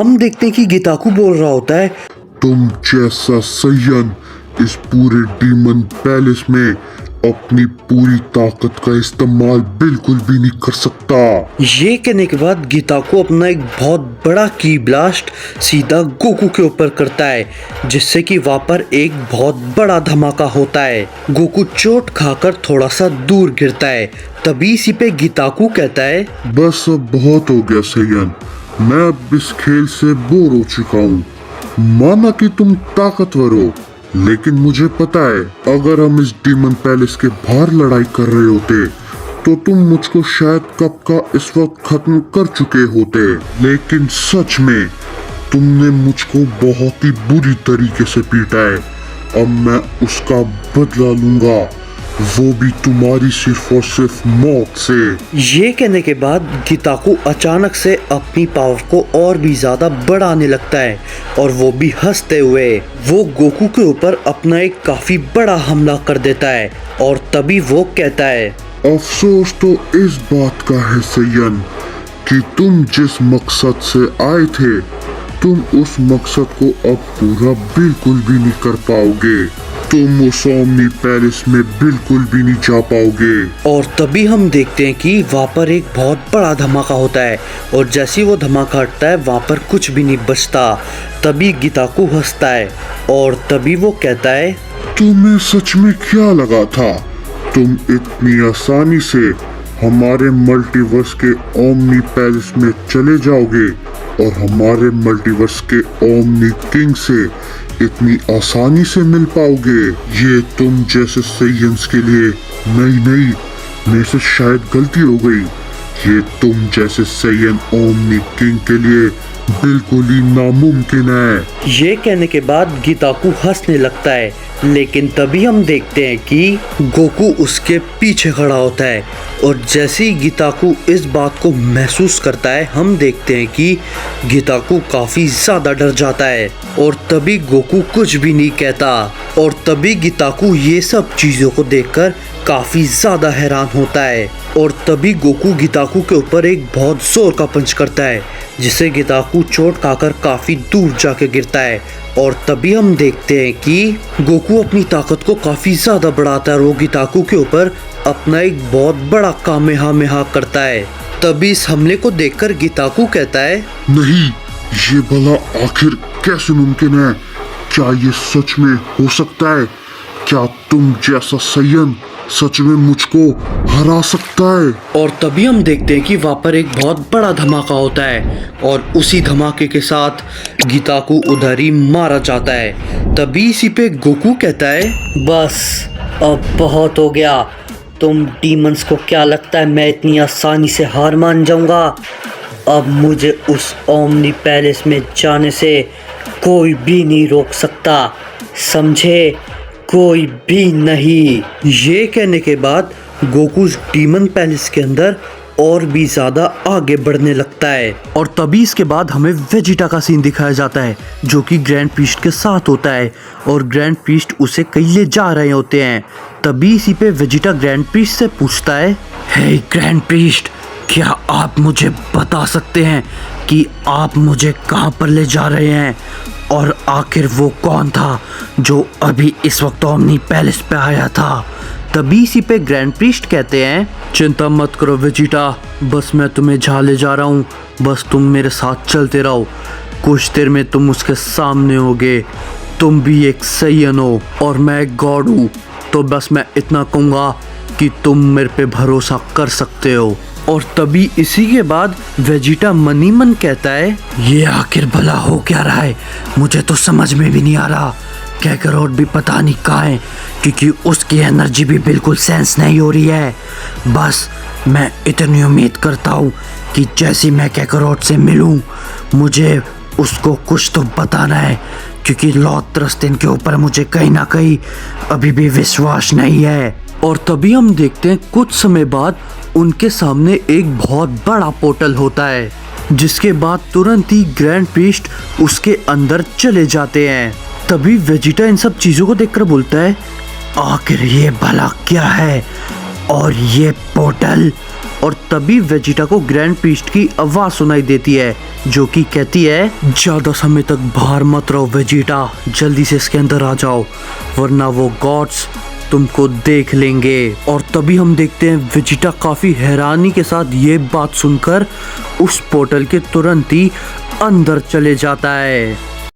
हम देखते हैं कि गिताकू बोल रहा होता है, तुम जैसा सयन इस पूरे डीमन पैलेस में अपनी पूरी ताकत का इस्तेमाल बिल्कुल भी नहीं कर सकता। ये कहने के बाद गिताकू अपना एक बहुत बड़ा की ब्लास्ट सीधा गोकू के ऊपर करता है, जिससे कि वहाँ पर एक बहुत बड़ा धमाका होता है। गोकू चोट खाकर थोड़ा सा दूर गिरता है। तभी इसी पे गिताकू कहता है, बस अब बहुत हो गया सयन, मैं अब इस खेल से बोर हो चुका हूँ। माना कि तुम ताकतवर हो, लेकिन मुझे पता है अगर हम इस डीमन पैलेस के बाहर लड़ाई कर रहे होते तो तुम मुझको शायद कब का इस वक्त खत्म कर चुके होते। लेकिन सच में तुमने मुझको बहुत ही बुरी तरीके से पीटा है। अब मैं उसका बदला लूंगा, वो भी तुम्हारी सिर्फ और सिर्फ मौत से। ये कहने के बाद गिताकू अचानक से अपनी पावर को और भी ज्यादा बढ़ाने लगता है और वो भी हंसते हुए वो गोकू के ऊपर अपना एक काफी बड़ा हमला कर देता है। और तभी वो कहता है, अफसोस तो इस बात का है सयन कि तुम जिस मकसद से आए थे तुम उस मकसद को अब पूरा बिल्कुल भी नहीं कर पाओगे। तुम उस ओमनी पैलेस में बिल्कुल भी नहीं जा पाओगे। और तभी हम देखते हैं कि वहाँ पर एक बहुत बड़ा धमाका होता है और जैसे ही वो धमाका हटता है वहाँ पर कुछ भी नहीं बचता। तभी गिताकू हंसता है और तभी वो कहता है, तुम्हें सच में क्या लगा था तुम इतनी आसानी से हमारे मल्टीवर्स के ओमनी पैलेस में चले जाओगे और हमारे मल्टीवर्स के ओमनी किंग से इतनी आसानी से मिल पाओगे? ये तुम जैसे सयंस के लिए नहीं, मेरे से शायद गलती हो गई। ये तुम जैसे सयन ओमनी किंग के लिए बिल्कुल ही नामुमकिन है। ये कहने के बाद गिताकू हंसने लगता है, लेकिन तभी हम देखते हैं कि गोकू उसके पीछे खड़ा होता है और जैसे ही गिताकू इस बात को महसूस करता है हम देखते हैं कि गिताकू काफी ज्यादा डर जाता है। और तभी गोकू कुछ भी नहीं कहता और तभी गिताकू ये सब चीजों को देखकर काफी ज्यादा हैरान होता है। और तभी गोकू गिताकू के ऊपर एक बहुत जोर का पंच करता है, जिससे गिताकू चोट खाकर काफी दूर जाके गिरता है। और तभी हम देखते हैं कि गोकू अपनी ताकत को काफी ज्यादा बढ़ाता है और वो गिताकू के ऊपर अपना एक बहुत बड़ा कामेहामेहा करता है। तभी इस हमले को देखकर गिताकू कहता है, नहीं, ये भला आखिर कैसे मुमकिन है? क्या ये सच में हो सकता है? क्या तुम जैसा सयन सच में मुझको हरा सकता है? और तभी हम देखते हैं कि वहाँ पर एक बहुत बड़ा धमाका होता है और उसी धमाके के साथ गिताकू उधर ही मारा जाता है। तभी इसी पे गोकू कहता है, बस अब बहुत हो गया। तुम डीमंस को क्या लगता है मैं इतनी आसानी से हार मान जाऊंगा? अब मुझे उस ओमनी पैलेस में जाने से कोई भी नहीं रोक सकता, समझे? कोई भी नहीं। ये कहने के बाद गोकू डीमन पैलेस के अंदर और भी ज्यादा आगे बढ़ने लगता है। और तभी इसके बाद हमें वेजिटा का सीन दिखाया जाता है, जो कि ग्रैंड प्रीस्ट के साथ होता है और ग्रैंड प्रीस्ट उसे कहीं ले जा रहे होते हैं। तभी इसी पे वेजिटा ग्रैंड प्रीस्ट से पूछता है, हे ग्रैंड प्रीस्ट, क्या आप मुझे बता सकते हैं कि आप मुझे कहाँ पर ले जा रहे हैं और आखिर वो कौन था जो अभी इस वक्त ओमनी पैलेस पे आया था? तभी इसी पे ग्रैंड प्रीस्ट कहते हैं, चिंता मत करो वेजिटा, बस मैं तुम्हें जहाँ ले जा रहा हूँ बस तुम मेरे साथ चलते रहो। कुछ देर में तुम उसके सामने होगे। तुम भी एक सयन हो और मैं एक गॉड हूँ, तो बस मैं इतना कहूँगा कि तुम मेरे पे भरोसा कर सकते हो। और तभी इसी के बाद वेजिटा मन ही मन कहता है, ये आखिर भला हो क्या रहा है? मुझे तो समझ में भी नहीं आ रहा। कैकरोट भी पता नहीं कहाँ है, क्योंकि उसकी एनर्जी भी बिल्कुल सेंस नहीं हो रही है। बस मैं इतनी उम्मीद करता हूँ कि जैसे मैं कैकरोट से मिलूँ मुझे उसको कुछ तो बताना है, क्योंकि लॉर्ड थ्रस्टिन के ऊपर मुझे कहीं ना कहीं अभी भी विश्वास नहीं है। और तभी हम देखते हैं कुछ समय बाद उनके सामने एक बहुत बड़ा पोर्टल होता है, जिसके बाद तुरंत ही ग्रैंड प्रीस्ट उसके अंदर चले जाते हैं। तभी वेजिटा इन सब चीजों को देखकर बोलता है, आखिर ये भला क्या है और ये पोर्टल और तभी वेजिटा को ग्रैंड प्रीस्ट की आवाज सुनाई देती है जो कि कहती है, ज्यादा समय तक बाहर मत रहो वेजिटा, जल्दी से इसके अंदर आ जाओ वरना वो गॉड्स तुमको देख लेंगे। और तभी हम देखते हैं वेजिटा काफी हैरानी के साथ ये बात सुनकर उस पोर्टल के तुरंत ही अंदर चले जाता है।